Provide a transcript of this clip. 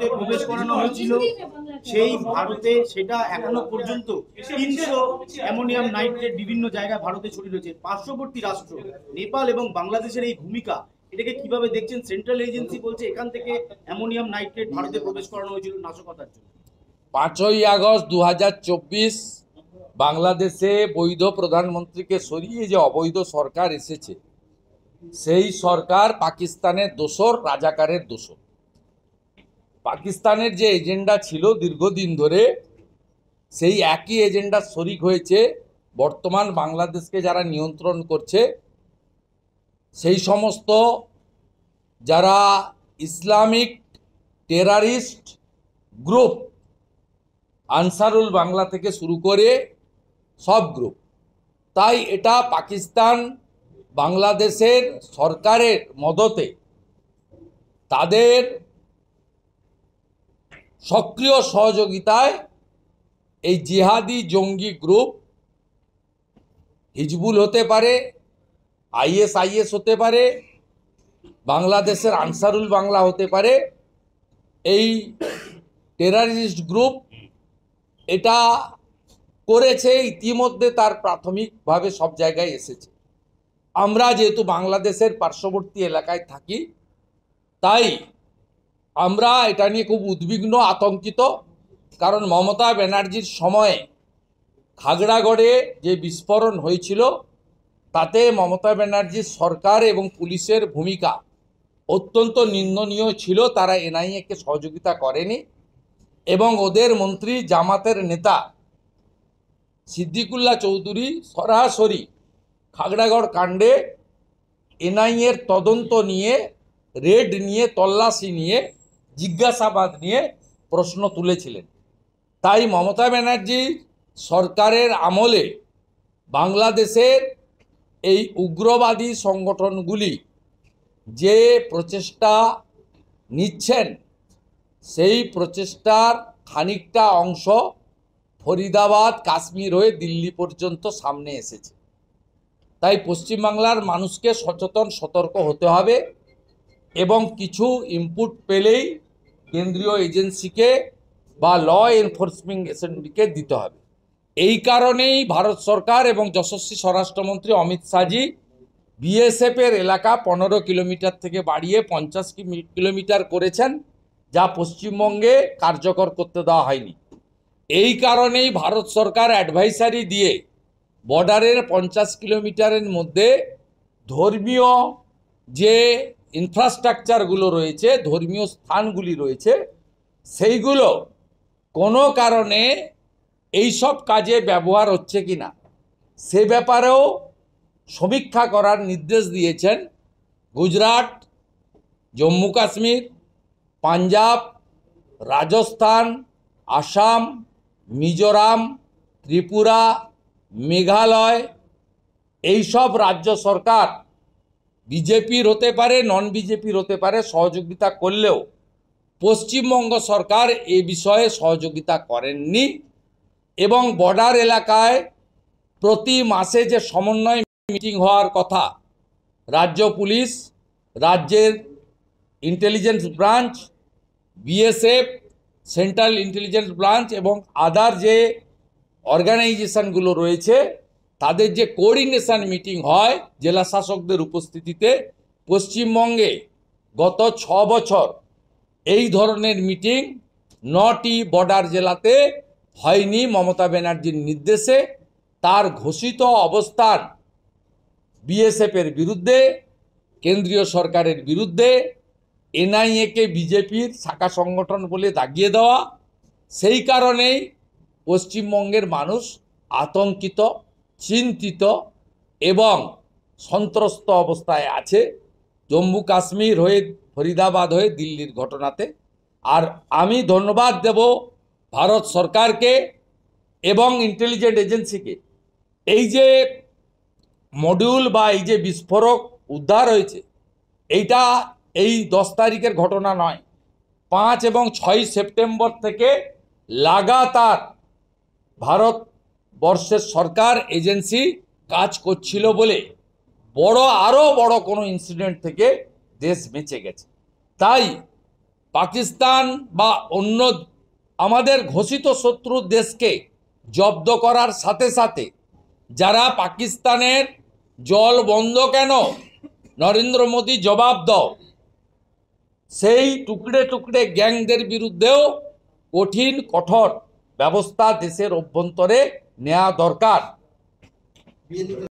ভারতে প্রবেশ করানো হয়েছিল, সেই ভারতে সেটা এখনো পর্যন্ত 300 অ্যামোনিয়াম নাইট্রেট বিভিন্ন জায়গায় ভারতে ছড়িয়ে রয়েছে। পার্শ্ববর্তী রাষ্ট্র নেপাল এবং বাংলাদেশের এই ভূমিকা, এটাকে কিভাবে দেখছেন? সেন্ট্রাল এজেন্সি বলছে এখান থেকে অ্যামোনিয়াম নাইট্রেট ভারতে প্রবেশ করানো হয়েছিল নাশকতার জন্য। 5ই আগস্ট 2024 বাংলাদেশে বৈধ প্রধানমন্ত্রীকে সরিয়ে যে অবৈধ সরকার এসেছে, সেই সরকার পাকিস্তানের দোসর, রাজাকারের দোসর। পাকিস্তানের যে এজেন্ডা ছিল দীর্ঘদিন ধরে, সেই একই এজেন্ডার শরিক হয়েছে বর্তমান বাংলাদেশকে যারা নিয়ন্ত্রণ করছে, সেই সমস্ত যারা Islamic terrorist group, Ansarul Bangla থেকে শুরু করে সব গ্রুপ। তাই এটা পাকিস্তান বাংলাদেশের সরকারের মদতে, তাদের সক্রিয় সহযোগিতায় এই জিহাদি জঙ্গি গ্রুপ, হিজবুল হতে পারে, আইএসআইএস হতে পারে, বাংলাদেশের আনসারুল বাংলা হতে পারে, এই টেরারিস্ট গ্রুপ এটা করেছে। ইতিমধ্যে তার প্রাথমিকভাবে সব জায়গায় এসেছে। আমরা যেহেতু বাংলাদেশের পার্শ্ববর্তী এলাকায় থাকি, তাই আমরা এটা নিয়ে খুব উদ্বিগ্ন, আতঙ্কিত। কারণ মমতা ব্যানার্জির সময়ে খাগড়াগড়ে যে বিস্ফোরণ হয়েছিল, তাতে মমতা ব্যানার্জির সরকার এবং পুলিশের ভূমিকা অত্যন্ত নিন্দনীয় ছিল। তারা এনআইএকে সহযোগিতা করেনি এবং ওদের মন্ত্রী জামাতের নেতা সিদ্দিকুল্লাহ চৌধুরী সরাসরি খাগড়াগড় কাণ্ডে এনআইএর তদন্ত নিয়ে, রেড নিয়ে, তল্লাশি নিয়ে, জিজ্ঞাসাবাদ নিয়ে প্রশ্ন তুলেছিলেন। তাই মমতা ব্যানার্জি সরকারের আমলে বাংলাদেশের এই উগ্রবাদী সংগঠনগুলি যে প্রচেষ্টা নিচ্ছেন, সেই প্রচেষ্টার খানিকটা অংশ ফরিদাবাদ, কাশ্মীর হয়ে দিল্লি পর্যন্ত সামনে এসেছে। তাই পশ্চিমবাংলার মানুষকে সচেতন, সতর্ক হতে হবে এবং কিছু ইনপুট পেলেই কেন্দ্রীয় এজেন্সিকে বা ল এনফোর্সমেন্ট এজেন্সিকে দিতে হবে। এই কারণেই ভারত সরকার এবং যশস্বী স্বরাষ্ট্রমন্ত্রী অমিত শাহজি বিএসএফের এলাকা 15 কিলোমিটার থেকে বাড়িয়ে 50 কিলোমিটার করেছেন, যা পশ্চিমবঙ্গে কার্যকর করতে দেওয়া হয়নি। এই কারণেই ভারত সরকার অ্যাডভাইসারি দিয়ে বর্ডারের 50 কিলোমিটারের মধ্যে ধর্মীয় যে ইনফ্রাস্ট্রাকচারগুলো রয়েছে, ধর্মীয় স্থানগুলি রয়েছে, সেইগুলো কোনো কারণে এইসব কাজে ব্যবহার হচ্ছে কিনা সে ব্যাপারেও সমীক্ষা করার নির্দেশ দিয়েছেন গুজরাট, জম্মু কাশ্মীর, পাঞ্জাব, রাজস্থান, আসাম, মিজোরাম, ত্রিপুরা, মেঘালয়। এইসব রাজ্য সরকার বিজেপির হতে পারে, নন বিজেপির হতে পারে, সহযোগিতা করলেও পশ্চিমবঙ্গ সরকার এ বিষয়ে সহযোগিতা করেননি এবং বর্ডার এলাকায় প্রতি মাসে যে সমন্বয় মিটিং হওয়ার কথা, রাজ্য পুলিশ, রাজ্যের intelligence branch, BSF, central intelligence branch এবং আদার যে অর্গানাইজেশনগুলো রয়েছে, তাদের যে কোঅর্ডিনেশন মিটিং হয় জেলা শাসকদের উপস্থিতিতে, পশ্চিমবঙ্গে গত 6 বছর এই ধরনের মিটিং 9টি বর্ডার জেলাতে হয়নি। মমতা ব্যানার্জির নির্দেশে তার ঘোষিত অবস্থান বিএসএফের বিরুদ্ধে, কেন্দ্রীয় সরকারের বিরুদ্ধে, এনআইএকে বিজেপির শাখা সংগঠন বলে দাগিয়ে দেওয়া। সেই কারণেই পশ্চিমবঙ্গের মানুষ আতঙ্কিত, চিন্তিত এবং সন্ত্রস্ত অবস্থায় আছে জম্মু কাশ্মীর হয়ে, ফরিদাবাদ হয়ে দিল্লির ঘটনাতে। আর আমি ধন্যবাদ দেব ভারত সরকারকে এবং ইন্টেলিজেন্স এজেন্সিকে। এই যে মডিউল বা এই যে বিস্ফোরক উদ্ধার হয়েছে, এইটা এই 10 তারিখের ঘটনা নয়। 5 এবং 6 সেপ্টেম্বর থেকে লাগাতার ভারতবর্ষের সরকার এজেন্সি কাজ করছিল বলে আরও বড় কোনো ইনসিডেন্ট থেকে দেশ বেঁচে গেছে। তাই পাকিস্তান বা অন্য আমাদের ঘোষিত শত্রু দেশকে জব্দ করার সাথে সাথে যারা পাকিস্তানের জল বন্ধ কেন নরেন্দ্র মোদী জবাব দাও, সেই টুকরে টুকরে গ্যাংদের বিরুদ্ধেও কঠিন কঠোর ব্যবস্থা দেশের অভ্যন্তরে নেওয়া দরকার।